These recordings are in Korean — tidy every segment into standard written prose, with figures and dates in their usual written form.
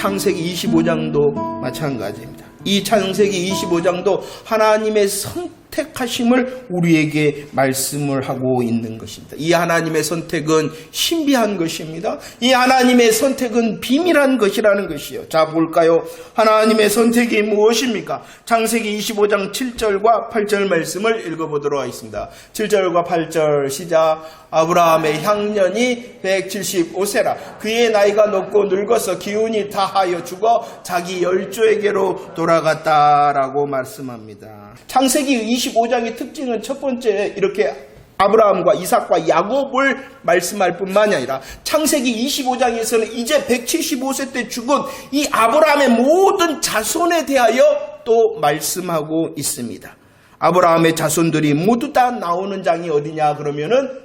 창세기 25장도 마찬가지입니다. 이 창세기 25장도 하나님의 선택하심을 우리에게 말씀을 하고 있는 것입니다. 이 하나님의 선택은 신비한 것입니다. 이 하나님의 선택은 비밀한 것이라는 것이요. 자, 볼까요? 하나님의 선택이 무엇입니까? 창세기 25장 7절과 8절 말씀을 읽어보도록 하겠습니다. 7절과 8절 시작. 아브라함의 향년이 175세라. 그의 나이가 높고 늙어서 기운이 다하여 죽어 자기 열조에게로 돌아갔다라고 말씀합니다. 창세기 25장의 특징은 첫 번째, 이렇게 아브라함과 이삭과 야곱을 말씀할 뿐만이 아니라 창세기 25장에서는 이제 175세 때 죽은 이 아브라함의 모든 자손에 대하여 또 말씀하고 있습니다. 아브라함의 자손들이 모두 다 나오는 장이 어디냐 그러면은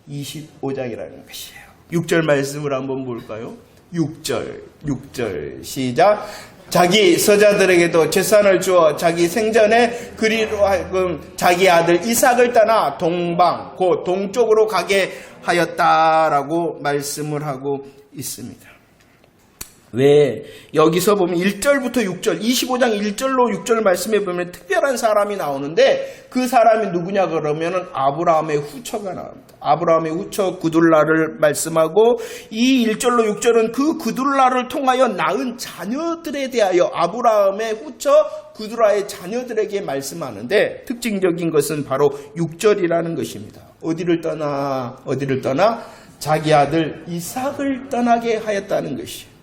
25장이라는 것이에요. 6절 말씀을 한번 볼까요? 6절 시작. 자기 서자들에게도 재산을 주어 자기 생전에 그리로 하여금 자기 아들 이삭을 떠나 동방 곧 동쪽으로 가게 하였다라고 말씀을 하고 있습니다. 왜 여기서 보면 1절부터 6절 25장 1절로 6절 말씀에 보면 특별한 사람이 나오는데 그 사람이 누구냐 그러면은 아브라함의 후처가 나옵니다. 아브라함의 후처 구둘라를 말씀하고 이 1절로 6절은 그 구둘라를 통하여 낳은 자녀들에 대하여 아브라함의 후처 구둘라의 자녀들에게 말씀하는데 특징적인 것은 바로 6절이라는 것입니다. 어디를 떠나 자기 아들 이삭을 떠나게 하였다는 것이에요.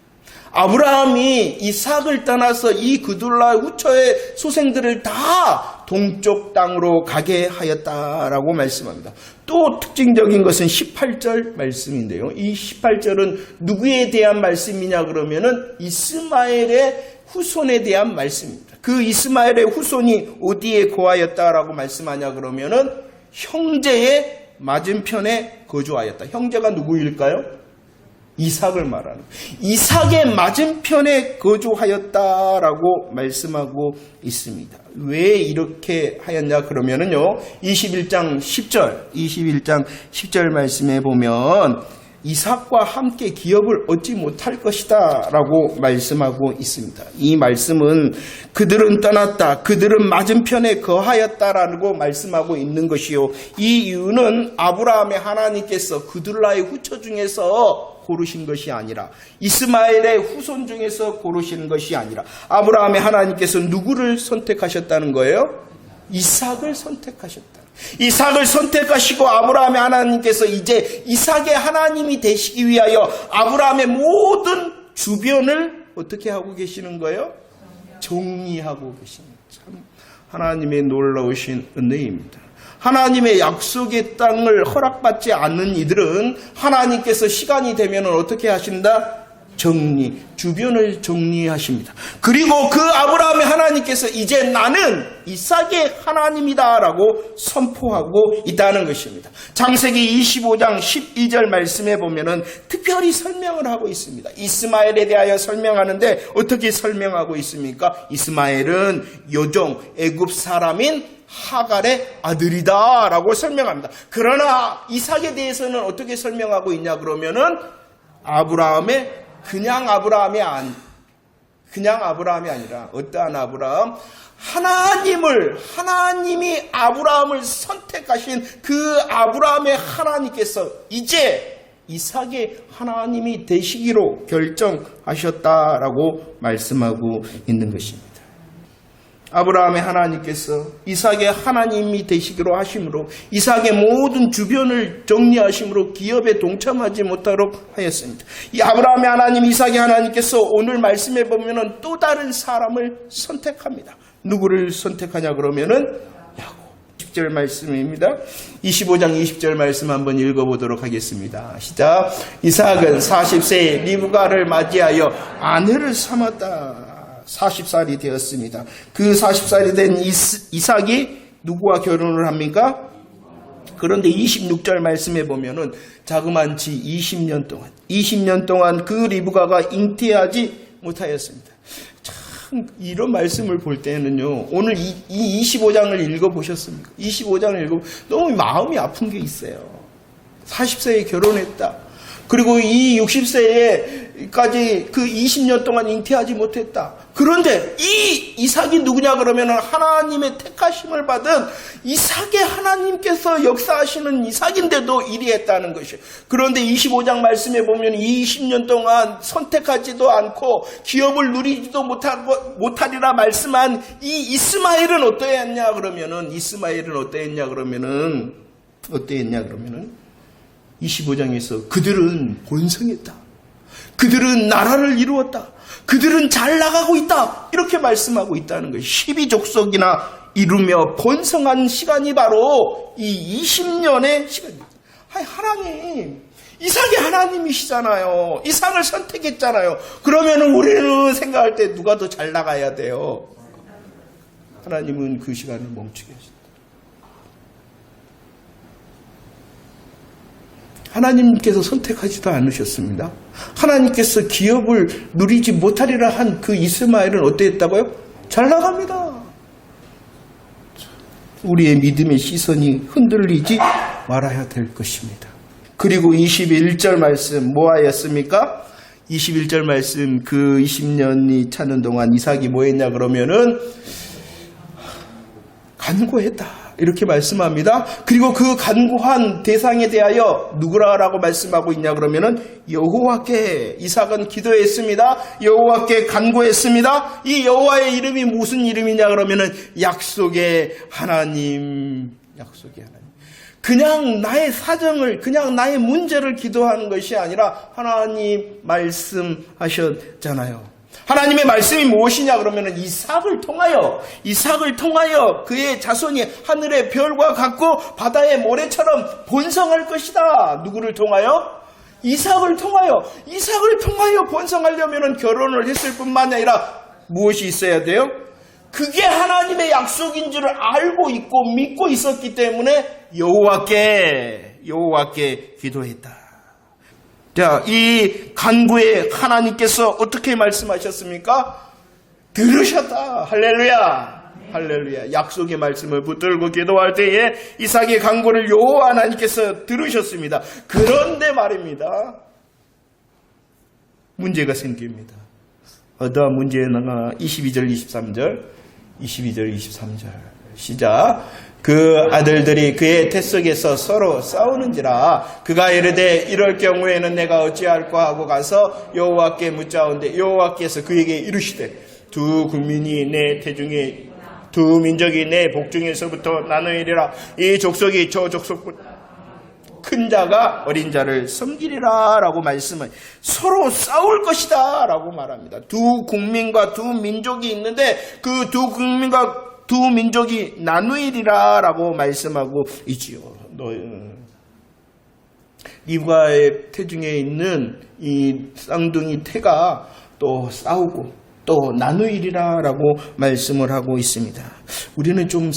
아브라함이 이삭을 떠나서 이 그둘라 후처의 소생들을 다 동쪽 땅으로 가게 하였다라고 말씀합니다. 또 특징적인 것은 18절 말씀인데요. 이 18절은 누구에 대한 말씀이냐 그러면은 이스마엘의 후손에 대한 말씀입니다. 그 이스마엘의 후손이 어디에 거하였다라고 말씀하냐 그러면은 형제의 맞은편에 거주하였다. 형제가 누구일까요? 이삭을 말하는 이삭의 맞은편에 거주하였다라고 말씀하고 있습니다. 왜 이렇게 하였냐 그러면은요 21장 10절 말씀에 보면 이삭과 함께 기업을 얻지 못할 것이다 라고 말씀하고 있습니다. 이 말씀은 그들은 떠났다, 그들은 맞은편에 거하였다라고 말씀하고 있는 것이요. 이 이유는 아브라함의 하나님께서 그둘라의 후처 중에서 고르신 것이 아니라 이스마엘의 후손 중에서 고르시는 것이 아니라 아브라함의 하나님께서 누구를 선택하셨다는 거예요? 이삭을 선택하셨다. 이삭을 선택하시고 아브라함의 하나님께서 이제 이삭의 하나님이 되시기 위하여 아브라함의 모든 주변을 어떻게 하고 계시는 거예요? 정리하고 계십니다. 참 하나님의 놀라우신 은혜입니다. 하나님의 약속의 땅을 허락받지 않는 이들은 하나님께서 시간이 되면 어떻게 하신다? 주변을 정리하십니다. 그리고 그 아브라함의 하나님께서 이제 나는 이삭의 하나님이다라고 선포하고 있다는 것입니다. 창세기 25장 12절 말씀에 보면은 특별히 설명을 하고 있습니다. 이스마엘에 대하여 설명하는데 어떻게 설명하고 있습니까? 이스마엘은 여종 애굽 사람인 하갈의 아들이다 라고 설명합니다. 그러나 이삭에 대해서는 어떻게 설명하고 있냐 그러면은 그냥 아브라함이 아니라 어떠한 아브라함? 하나님이 아브라함을 선택하신 그 아브라함의 하나님께서 이제 이삭의 하나님이 되시기로 결정하셨다라고 말씀하고 있는 것입니다. 아브라함의 하나님께서 이삭의 하나님이 되시기로 하심으로 이삭의 모든 주변을 정리하심으로 기업에 동참하지 못하도록 하였습니다. 이 아브라함의 하나님 이삭의 하나님께서 오늘 말씀해 보면은 또 다른 사람을 선택합니다. 누구를 선택하냐 그러면은 야곱. 10절 말씀입니다. 25장 20절 말씀 한번 읽어보도록 하겠습니다. 시작. 이삭은 40세에 리브가를 맞이하여 아내를 삼았다. 40살이 되었습니다. 그 40살이 된 이삭이 누구와 결혼을 합니까? 그런데 26절 말씀에 보면은 자그만치 20년 동안 그 리브가가 잉태하지 못하였습니다. 참 이런 말씀을 볼 때는요. 오늘 이 25장을 읽어보셨습니까? 25장을 읽어보면 너무 마음이 아픈 게 있어요. 40세에 결혼했다. 그리고 이 60세에까지 그 20년 동안 잉태하지 못했다. 그런데 이 이삭이 누구냐 그러면 하나님의 택하심을 받은 이삭의 하나님께서 역사하시는 이삭인데도 이리 했다는 것이에요. 그런데 25장 말씀에 보면 20년 동안 선택하지도 않고 기업을 누리지도 못하리라 말씀한 이 이스마엘은 어떠했냐 그러면은 25장에서 그들은 번성했다. 그들은 나라를 이루었다. 그들은 잘 나가고 있다. 이렇게 말씀하고 있다는 것이 12족속이나 이루며 번성한 시간이 바로 이 20년의 시간입니다. 하나님, 이삭이 하나님이시잖아요. 이삭을 선택했잖아요. 그러면 우리는 생각할 때 누가 더 잘 나가야 돼요? 하나님은 그 시간을 멈추게 하셨다. 하나님께서 선택하지도 않으셨습니다. 하나님께서 기업을 누리지 못하리라 한 그 이스마엘은 어땠다고요? 잘 나갑니다. 우리의 믿음의 시선이 흔들리지 말아야 될 것입니다. 그리고 21절 말씀 뭐하였습니까? 21절 말씀 그 20년이 차는 동안 이삭이 뭐했냐 그러면은 간구했다. 이렇게 말씀합니다. 그리고 그 간구한 대상에 대하여 누구라고 말씀하고 있냐 그러면은 여호와께 이삭은 기도했습니다. 여호와께 간구했습니다. 이 여호와의 이름이 무슨 이름이냐 그러면은 약속의 하나님. 그냥 나의 사정을, 그냥 나의 문제를 기도하는 것이 아니라 하나님 말씀하셨잖아요. 하나님의 말씀이 무엇이냐 그러면 이삭을 통하여 그의 자손이 하늘의 별과 같고 바다의 모래처럼 번성할 것이다. 누구를 통하여? 이삭을 통하여 번성하려면 결혼을 했을 뿐만 아니라 무엇이 있어야 돼요? 그게 하나님의 약속인 줄을 알고 있고 믿고 있었기 때문에 여호와께 기도했다. 자, 이 간구에 하나님께서 어떻게 말씀하셨습니까? 들으셨다. 할렐루야. 약속의 말씀을 붙들고 기도할 때에 이삭의 간구를 여호와 하나님께서 들으셨습니다. 그런데 말입니다. 문제가 생깁니다. 어떠한 문제나 22절 23절 시작. 그 아들들이 그의 뱃속에서 서로 싸우는지라 그가 이르되 이럴 경우에는 내가 어찌할까 하고 가서 여호와께 묻자온데 여호와께서 그에게 이르시되 두 국민이 내 태중에 두 민족이 내 복중에서부터 나누리라. 이 족속이 저 족속보다 큰 자가 어린 자를 섬기리라 라고 말씀을 서로 싸울 것이다 라고 말합니다. 두 국민과 두 민족이 있는데 그 두 국민과 두 민족이 나누리라 라고 말씀하고 있지요. 이브가의 태중에 있는 이 쌍둥이 태가 또 싸우고 또 나누리라 라고 말씀을 하고 있습니다. 우리는 좀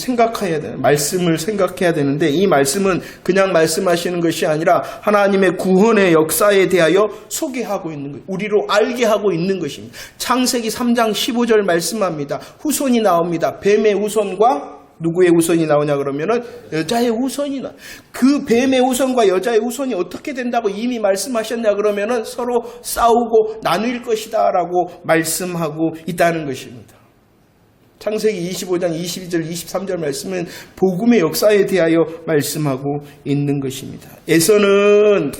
말씀을 생각해야 되는데 이 말씀은 그냥 말씀하시는 것이 아니라 하나님의 구원의 역사에 대하여 소개하고 있는 것, 우리로 알게 하고 있는 것입니다. 창세기 3장 15절 말씀합니다. 후손이 나옵니다. 뱀의 후손과 누구의 후손이 나오냐 그러면은 여자의 후손이 나. 그 뱀의 후손과 여자의 후손이 어떻게 된다고 이미 말씀하셨냐 그러면은 서로 싸우고 나눌 것이다라고 말씀하고 있다는 것입니다. 창세기 25장 22절 23절 말씀은 복음의 역사에 대하여 말씀하고 있는 것입니다. 에서는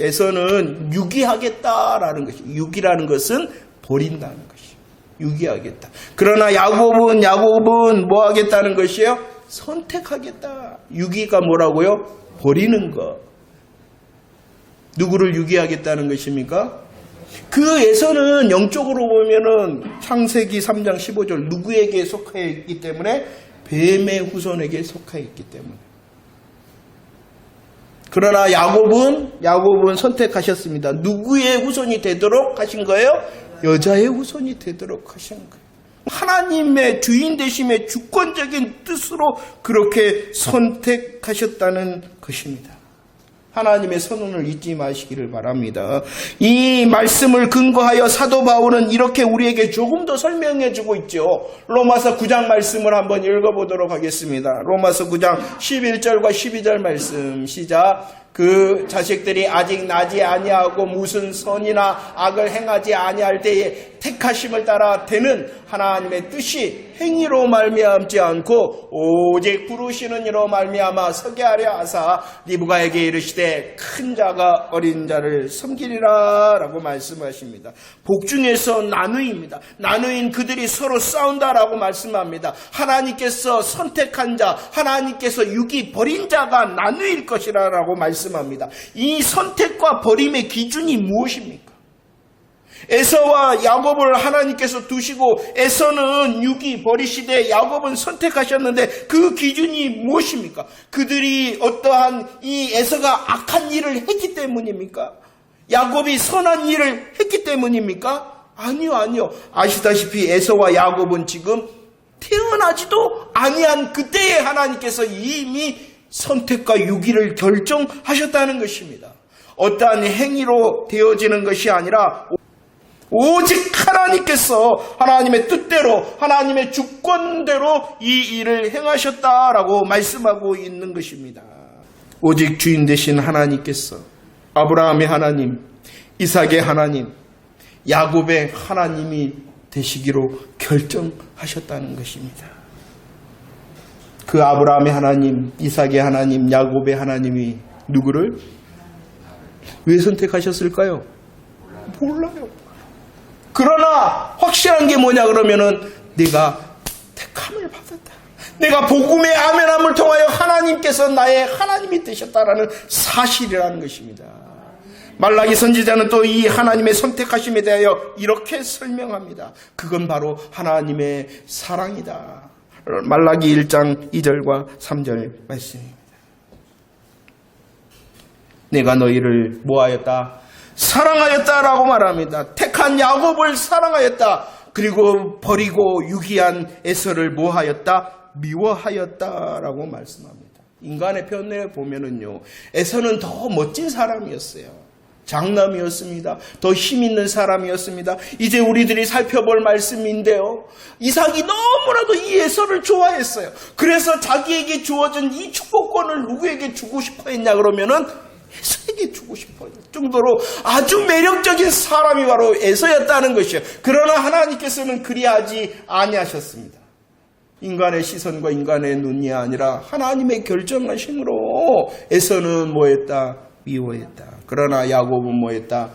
유기하겠다라는 것이, 유기라는 것은 버린다는 것이, 유기하겠다. 그러나 야곱은 뭐 하겠다는 것이에요? 선택하겠다. 유기가 뭐라고요? 버리는 것. 누구를 유기하겠다는 것입니까? 그 에서는 영적으로 보면은 창세기 3장 15절 누구에게 속해 있기 때문에 뱀의 후손에게 속해 있기 때문에. 그러나 야곱은 선택하셨습니다. 누구의 후손이 되도록 하신 거예요? 여자의 후손이 되도록 하신 거예요. 하나님의 주인 되심의 주권적인 뜻으로 그렇게 선택하셨다는 것입니다. 하나님의 선언을 잊지 마시기를 바랍니다. 이 말씀을 근거하여 사도 바울은 이렇게 우리에게 조금 더 설명해 주고 있죠. 로마서 9장 말씀을 한번 읽어보도록 하겠습니다. 로마서 9장 11절과 12절 말씀 시작. 그 자식들이 아직 나지 아니하고 무슨 선이나 악을 행하지 아니할 때에 택하심을 따라 되는 하나님의 뜻이 행위로 말미암지 않고 오직 부르시는 이로 말미암아 서게 하려 하사 리브가에게 이르시되 큰 자가 어린 자를 섬기리라 라고 말씀하십니다. 복중에서 나누입니다. 나누인 그들이 서로 싸운다라고 말씀합니다. 하나님께서 선택한 자, 하나님께서 육이 버린 자가 나누일 것이라 라고 말씀합니다. 이 선택과 버림의 기준이 무엇입니까? 에서와 야곱을 하나님께서 두시고 에서는 육이 버리시되 야곱은 선택하셨는데 그 기준이 무엇입니까? 그들이 어떠한 이 에서가 악한 일을 했기 때문입니까? 야곱이 선한 일을 했기 때문입니까? 아니요. 아시다시피 에서와 야곱은 지금 태어나지도 아니한 그때에 하나님께서 이미 선택과 유기를 결정하셨다는 것입니다. 어떠한 행위로 되어지는 것이 아니라 오직 하나님께서 하나님의 뜻대로 하나님의 주권대로 이 일을 행하셨다라고 말씀하고 있는 것입니다. 오직 주인 되신 하나님께서 아브라함의 하나님, 이삭의 하나님, 야곱의 하나님이 되시기로 결정하셨다는 것입니다. 그 아브라함의 하나님, 이삭의 하나님, 야곱의 하나님이 누구를 왜 선택하셨을까요? 몰라요. 그러나 확실한 게 뭐냐 그러면은 내가 택함을 받았다. 내가 복음의 아멘함을 통하여 하나님께서 나의 하나님이 되셨다라는 사실이라는 것입니다. 말라기 선지자는 또 이 하나님의 선택하심에 대하여 이렇게 설명합니다. 그건 바로 하나님의 사랑이다. 말라기 1장 2절과 3절 말씀입니다. 내가 너희를 뭐하였다? 사랑하였다라고 말합니다. 택한 야곱을 사랑하였다. 그리고 버리고 유기한 에서를 뭐하였다? 미워하였다라고 말씀합니다. 인간의 편에 보면은요, 에서는 더 멋진 사람이었어요. 장남이었습니다. 더 힘있는 사람이었습니다. 이제 우리들이 살펴볼 말씀인데요, 이삭이 너무나도 이 에서를 좋아했어요. 그래서 자기에게 주어진 이 축복권을 누구에게 주고 싶어 했냐 그러면은 에서에게 주고 싶어요. 정도로 아주 매력적인 사람이 바로 에서였다는 것이에요. 그러나 하나님께서는 그리하지 아니하셨습니다. 인간의 시선과 인간의 눈이 아니라 하나님의 결정하심으로 에서는 뭐했다? 미워했다. 그러나 야곱은 뭐했다?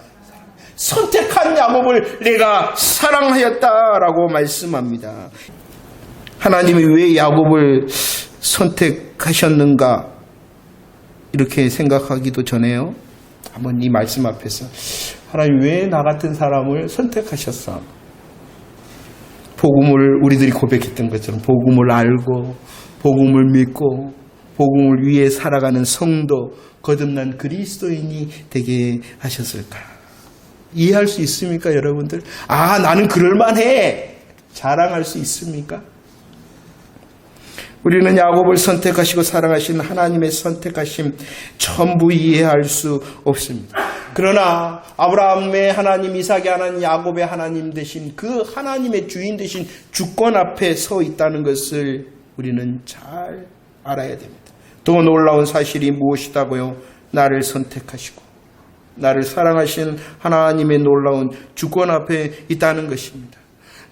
선택한 야곱을 내가 사랑하였다라고 말씀합니다. 하나님이 왜 야곱을 선택하셨는가? 이렇게 생각하기도 전에요. 한번 이 말씀 앞에서 하나님 왜 나 같은 사람을 선택하셨어? 복음을 우리들이 고백했던 것처럼 복음을 알고 복음을 믿고 복음을 위해 살아가는 성도, 거듭난 그리스도인이 되게 하셨을까? 이해할 수 있습니까, 여러분들? 아, 나는 그럴만해. 자랑할 수 있습니까? 우리는 야곱을 선택하시고 사랑하신 하나님의 선택하심 전부 이해할 수 없습니다. 그러나 아브라함의 하나님, 이삭의 하나님, 야곱의 하나님 되신 그 하나님의 주인 되신 주권 앞에 서 있다는 것을 우리는 잘 알아야 됩니다. 더 놀라운 사실이 무엇이다고요? 나를 선택하시고 나를 사랑하신 하나님의 놀라운 주권 앞에 있다는 것입니다.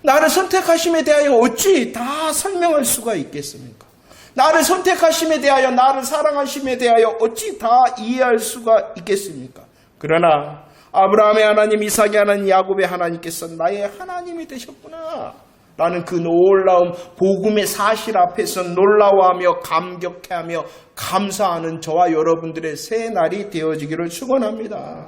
나를 선택하심에 대하여 어찌 다 설명할 수가 있겠습니까? 나를 선택하심에 대하여, 나를 사랑하심에 대하여 어찌 다 이해할 수가 있겠습니까? 그러나 아브라함의 하나님, 이삭의 하나님, 야곱의 하나님께서 나의 하나님이 되셨구나 라는 그 놀라운 복음의 사실 앞에서 놀라워하며 감격해하며 감사하는 저와 여러분들의 새 날이 되어지기를 축원합니다.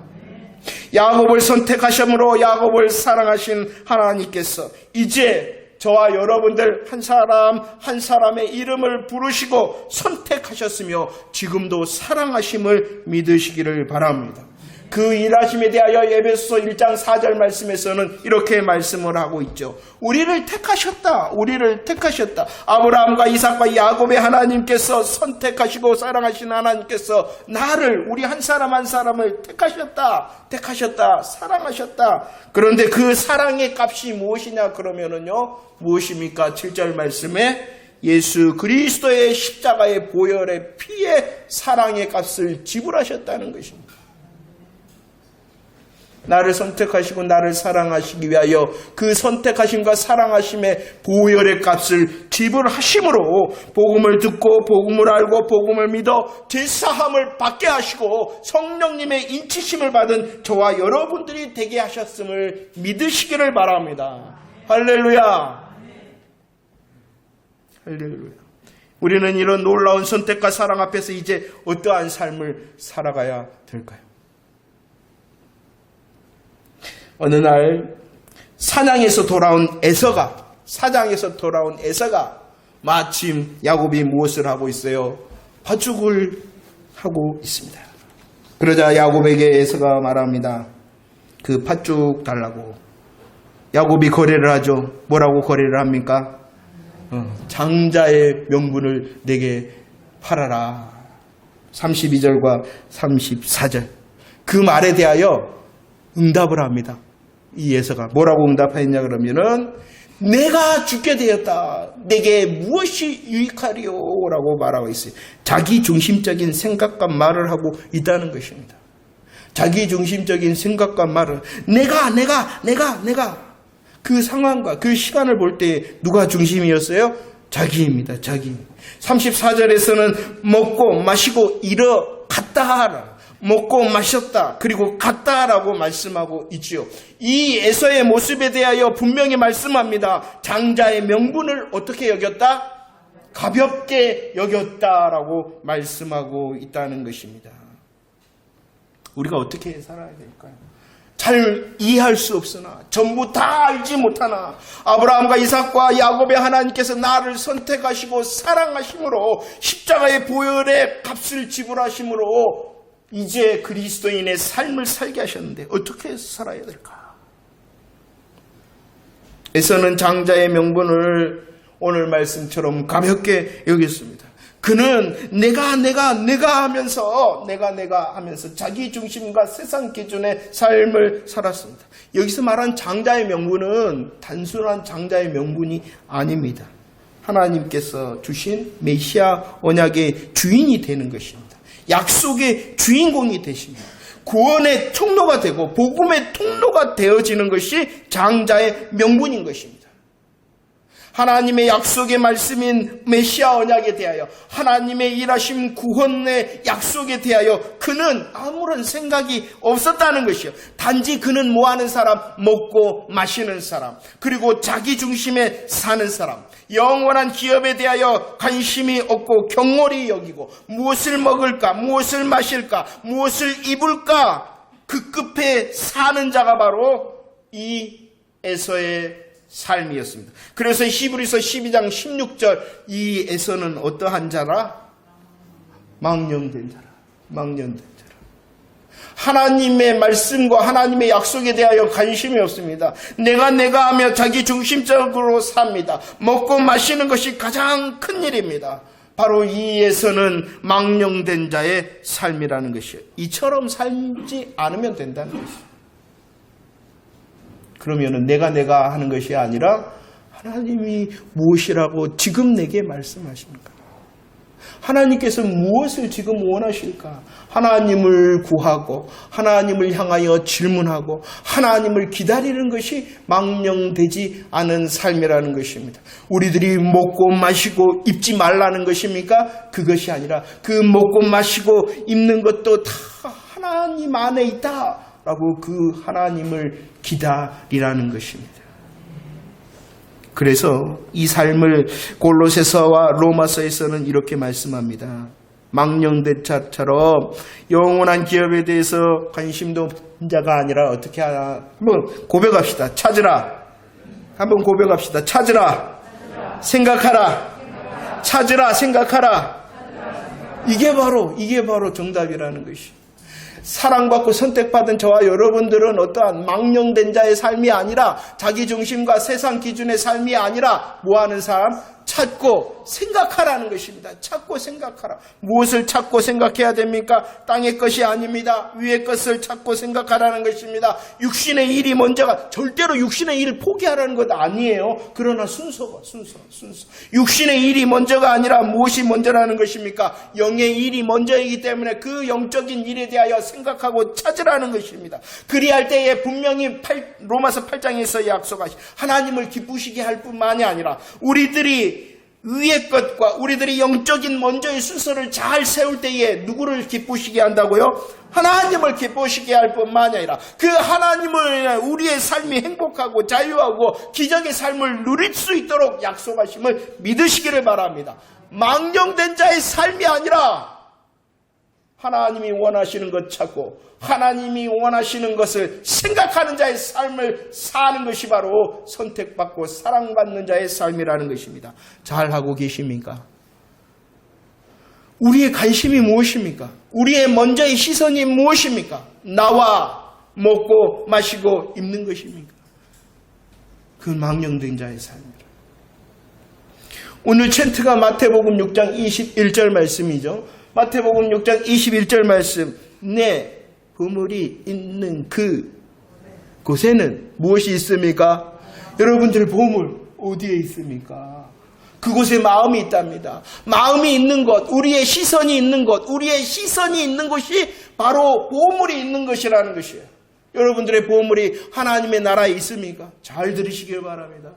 야곱을 선택하심으로 야곱을 사랑하신 하나님께서 이제 저와 여러분들 한 사람 한 사람의 이름을 부르시고 선택하셨으며 지금도 사랑하심을 믿으시기를 바랍니다. 그 일하심에 대하여 에베소서 1장 4절 말씀에서는 이렇게 말씀을 하고 있죠. 우리를 택하셨다. 우리를 택하셨다. 아브라함과 이삭과 야곱의 하나님께서 선택하시고 사랑하신 하나님께서 나를, 우리 한 사람 한 사람을 택하셨다. 사랑하셨다. 그런데 그 사랑의 값이 무엇이냐 그러면은요, 무엇입니까? 7절 말씀에 예수 그리스도의 십자가의 보혈의 피의 사랑의 값을 지불하셨다는 것입니다. 나를 선택하시고 나를 사랑하시기 위하여 그 선택하심과 사랑하심의 보혈의 값을 지불하심으로 복음을 듣고 복음을 알고 복음을 믿어 죄사함을 받게 하시고 성령님의 인치심을 받은 저와 여러분들이 되게 하셨음을 믿으시기를 바랍니다. 할렐루야. 할렐루야. 우리는 이런 놀라운 선택과 사랑 앞에서 이제 어떠한 삶을 살아가야 될까요? 어느 날 사장에서 돌아온 에서가 마침 야곱이 무엇을 하고 있어요? 팥죽을 하고 있습니다. 그러자 야곱에게 에서가 말합니다. 그 팥죽 달라고. 야곱이 거래를 하죠. 뭐라고 거래를 합니까? 장자의 명분을 내게 팔아라. 32절과 34절. 그 말에 대하여 응답을 합니다. 이 예서가 뭐라고 응답했냐 그러면은 내가 죽게 되었다. 내게 무엇이 유익하리요? 라고 말하고 있어요. 자기 중심적인 생각과 말을 하고 있다는 것입니다. 자기 중심적인 생각과 말을 내가 그 상황과 그 시간을 볼 때 누가 중심이었어요? 자기입니다. 자기. 34절에서는 먹고 마시고 이러 갔다. 먹고 마셨다. 그리고 갔다라고 말씀하고 있지요. 이 에서의 모습에 대하여 분명히 말씀합니다. 장자의 명분을 어떻게 여겼다? 가볍게 여겼다라고 말씀하고 있다는 것입니다. 우리가 어떻게 살아야 될까요? 잘 이해할 수 없으나 전부 다 알지 못하나 아브라함과 이삭과 야곱의 하나님께서 나를 선택하시고 사랑하심으로 십자가의 보혈의 값을 지불하심으로 이제 그리스도인의 삶을 살게 하셨는데 어떻게 살아야 될까? 에서는 장자의 명분을 오늘 말씀처럼 가볍게 여겼습니다. 그는 내가 하면서 자기 중심과 세상 기준의 삶을 살았습니다. 여기서 말한 장자의 명분은 단순한 장자의 명분이 아닙니다. 하나님께서 주신 메시아 언약의 주인이 되는 것입니다. 약속의 주인공이 되십니다. 구원의 통로가 되고 복음의 통로가 되어지는 것이 장자의 명분인 것입니다. 하나님의 약속의 말씀인 메시아 언약에 대하여 하나님의 일하심 구원의 약속에 대하여 그는 아무런 생각이 없었다는 것이요. 단지 그는 뭐하는 사람? 먹고 마시는 사람, 그리고 자기 중심에 사는 사람, 영원한 기업에 대하여 관심이 없고 경홀히 여기고 무엇을 먹을까, 무엇을 마실까, 무엇을 입을까 급급해 사는 자가 바로 이 에서의 삶이었습니다. 그래서 히브리서 12장 16절 이 에서는 어떠한 자라? 망령된 자라. 하나님의 말씀과 하나님의 약속에 대하여 관심이 없습니다. 내가 하며 자기 중심적으로 삽니다. 먹고 마시는 것이 가장 큰 일입니다. 바로 이에서는 망령된 자의 삶이라는 것이에요. 이처럼 살지 않으면 된다는 것이에요. 그러면은 내가 하는 것이 아니라 하나님이 무엇이라고 지금 내게 말씀하십니까? 하나님께서 무엇을 지금 원하실까? 하나님을 구하고 하나님을 향하여 질문하고 하나님을 기다리는 것이 망령되지 않은 삶이라는 것입니다. 우리들이 먹고 마시고 입지 말라는 것입니까? 그것이 아니라 그 먹고 마시고 입는 것도 다 하나님 안에 있다라고 그 하나님을 기다리라는 것입니다. 그래서 이 삶을 골로새서와 로마서에서는 이렇게 말씀합니다. 망령된 자처럼 영원한 기업에 대해서 관심도 없는 자가 아니라 어떻게 하나 한번 고백합시다. 찾으라. 한번 고백합시다. 찾으라. 생각하라. 찾으라. 생각하라. 이게 바로 정답이라는 것이. 사랑받고 선택받은 저와 여러분들은 어떠한 망령된 자의 삶이 아니라 자기 중심과 세상 기준의 삶이 아니라 뭐하는 삶? 찾고 생각하라는 것입니다. 찾고 생각하라. 무엇을 찾고 생각해야 됩니까? 땅의 것이 아닙니다. 위의 것을 찾고 생각하라는 것입니다. 육신의 일이 먼저가, 절대로 육신의 일을 포기하라는 것 아니에요. 그러나 순서. 육신의 일이 먼저가 아니라 무엇이 먼저라는 것입니까? 영의 일이 먼저이기 때문에 그 영적인 일에 대하여 생각하고 찾으라는 것입니다. 그리할 때에 분명히 로마서 8장에서 약속하신 하나님을 기쁘시게 할 뿐만이 아니라 우리들이 위의 것과 우리들이 영적인 먼저의 순서를 잘 세울 때에 누구를 기쁘시게 한다고요? 하나님을 기쁘시게 할 뿐만이 아니라 그 하나님을 우리의 삶이 행복하고 자유하고 기적의 삶을 누릴 수 있도록 약속하심을 믿으시기를 바랍니다. 망령된 자의 삶이 아니라 하나님이 원하시는 것 찾고 하나님이 원하시는 것을 생각하는 자의 삶을 사는 것이 바로 선택받고 사랑받는 자의 삶이라는 것입니다. 잘하고 계십니까? 우리의 관심이 무엇입니까? 우리의 먼저의 시선이 무엇입니까? 나와 먹고 마시고 입는 것입니까? 그 망령된 자의 삶입니다. 오늘 챈트가 마태복음 6장 21절 말씀이죠. 마태복음 6장 21절 말씀. 내 보물이 있는 그 곳에는 무엇이 있습니까? 여러분들 보물 어디에 있습니까? 그곳에 마음이 있답니다. 마음이 있는 것, 우리의 시선이 있는 것, 우리의 시선이 있는 곳이 바로 보물이 있는 것이라는 것이에요. 여러분들의 보물이 하나님의 나라에 있습니까? 잘 들으시길 바랍니다.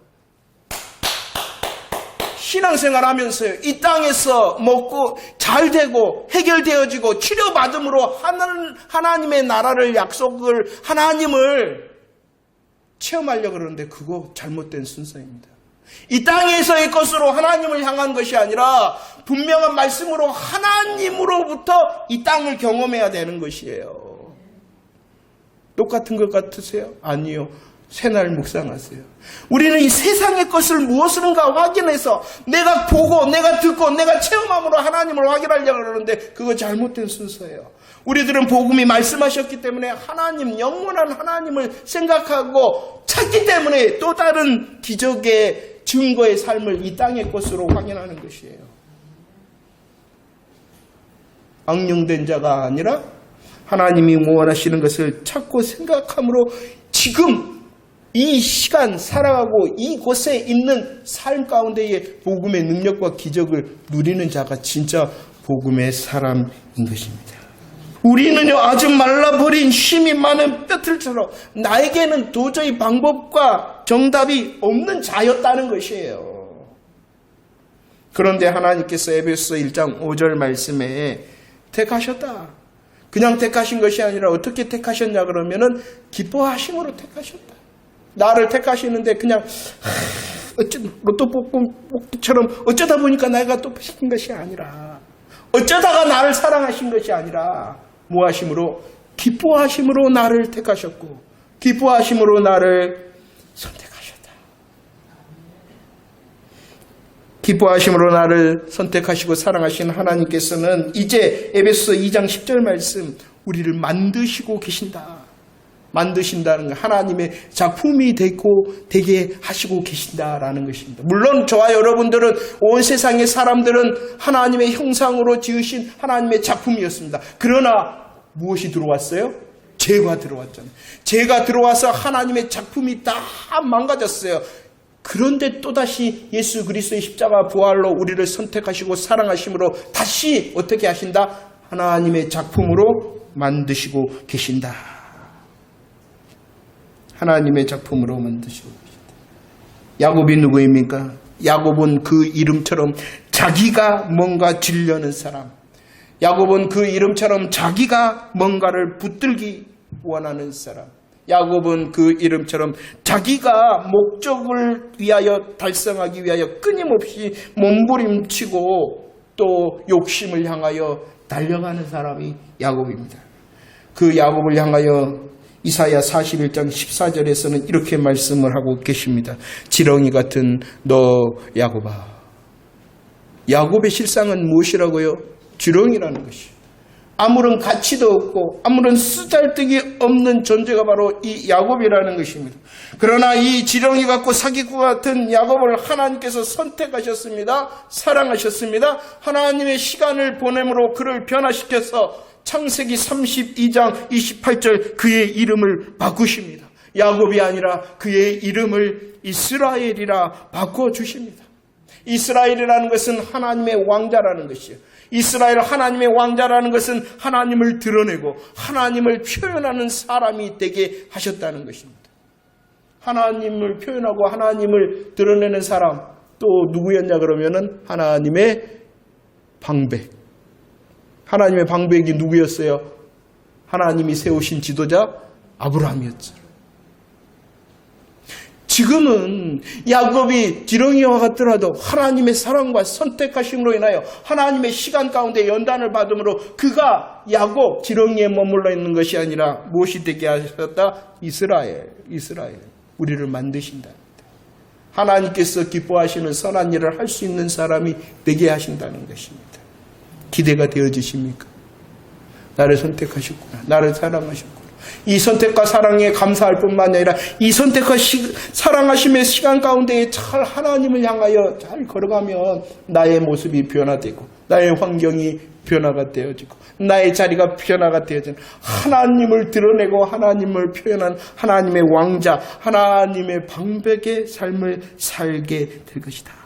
신앙생활 하면서요, 이 땅에서 먹고 잘 되고 해결되어지고 치료받음으로 하나님의 나라를 약속을, 하나님을 체험하려고 그러는데 그거 잘못된 순서입니다. 이 땅에서의 것으로 하나님을 향한 것이 아니라 분명한 말씀으로 하나님으로부터 이 땅을 경험해야 되는 것이에요. 똑같은 것 같으세요? 아니요. 새날 묵상하세요. 우리는 이 세상의 것을 무엇인가 확인해서 내가 보고 내가 듣고 내가 체험함으로 하나님을 확인하려고 그러는데 그거 잘못된 순서예요. 우리들은 복음이 말씀하셨기 때문에 하나님, 영원한 하나님을 생각하고 찾기 때문에 또 다른 기적의 증거의 삶을 이 땅의 것으로 확인하는 것이에요. 악령된 자가 아니라 하나님이 원하시는 것을 찾고 생각함으로 지금 이 시간 살아가고 이곳에 있는 삶 가운데에 복음의 능력과 기적을 누리는 자가 진짜 복음의 사람인 것입니다. 우리는요, 아주 말라버린 힘이 많은 뼈틀처럼 나에게는 도저히 방법과 정답이 없는 자였다는 것이에요. 그런데 하나님께서 에베소 1장 5절 말씀에 택하셨다. 그냥 택하신 것이 아니라 어떻게 택하셨냐 그러면은 기뻐하심으로 택하셨다. 나를 택하시는데 그냥 로또 뽑기처럼 어쩌다 보니까 내가 또 시킨 것이 아니라, 어쩌다가 나를 사랑하신 것이 아니라 무하심으로, 기뻐하심으로 나를 택하셨고 기뻐하심으로 나를 선택하셨다. 기뻐하심으로 나를 선택하시고 사랑하신 하나님께서는 이제 에베소 2장 10절 말씀, 우리를 만드시고 계신다. 만드신다는 것, 하나님의 작품이 되게 하시고 계신다라는 것입니다. 물론 저와 여러분들은, 온 세상의 사람들은 하나님의 형상으로 지으신 하나님의 작품이었습니다. 그러나 무엇이 들어왔어요? 죄가 들어왔잖아요. 죄가 들어와서 하나님의 작품이 다 망가졌어요. 그런데 또다시 예수 그리스도의 십자가 부활로 우리를 선택하시고 사랑하심으로 다시 어떻게 하신다? 하나님의 작품으로 만드시고 계신다. 하나님의 작품으로 만드시고 계신다. 야곱이 누구입니까? 야곱은 그 이름처럼 자기가 뭔가 지려는 사람, 야곱은 그 이름처럼 자기가 뭔가를 붙들기 원하는 사람, 야곱은 그 이름처럼 자기가 목적을 위하여 달성하기 위하여 끊임없이 몸부림치고 또 욕심을 향하여 달려가는 사람이 야곱입니다. 그 야곱을 향하여 이사야 41장 14절에서는 이렇게 말씀을 하고 계십니다. 지렁이 같은 너 야곱아. 야곱의 실상은 무엇이라고요? 지렁이라는 것이에요. 아무런 가치도 없고 아무런 쓰잘데기 없는 존재가 바로 이 야곱이라는 것입니다. 그러나 이 지렁이 같고 사기꾼 같은 야곱을 하나님께서 선택하셨습니다. 사랑하셨습니다. 하나님의 시간을 보냄으로 그를 변화시켜서 창세기 32장 28절 그의 이름을 바꾸십니다. 야곱이 아니라 그의 이름을 이스라엘이라 바꿔주십니다. 이스라엘이라는 것은 하나님의 왕자라는 것이에요. 이스라엘 하나님의 왕자라는 것은 하나님을 드러내고 하나님을 표현하는 사람이 되게 하셨다는 것입니다. 하나님을 표현하고 하나님을 드러내는 사람 또 누구였냐 그러면은 하나님의 방백. 하나님의 방백이 누구였어요? 하나님이 세우신 지도자 아브라함이었죠. 지금은 야곱이 지렁이와 같더라도 하나님의 사랑과 선택하심으로 인하여 하나님의 시간 가운데 연단을 받음으로 그가 야곱 지렁이에 머물러 있는 것이 아니라 무엇이 되게 하셨다? 이스라엘 우리를 만드신다. 하나님께서 기뻐하시는 선한 일을 할 수 있는 사람이 되게 하신다는 것입니다. 기대가 되어지십니까? 나를 선택하셨구나. 나를 사랑하셨구나. 이 선택과 사랑에 감사할 뿐만 아니라 이 선택과 사랑하심의 시간 가운데 잘 하나님을 향하여 잘 걸어가면 나의 모습이 변화되고 나의 환경이 변화가 되어지고 나의 자리가 변화가 되어지는 하나님을 드러내고 하나님을 표현한 하나님의 왕자, 하나님의 방백의 삶을 살게 될 것이다.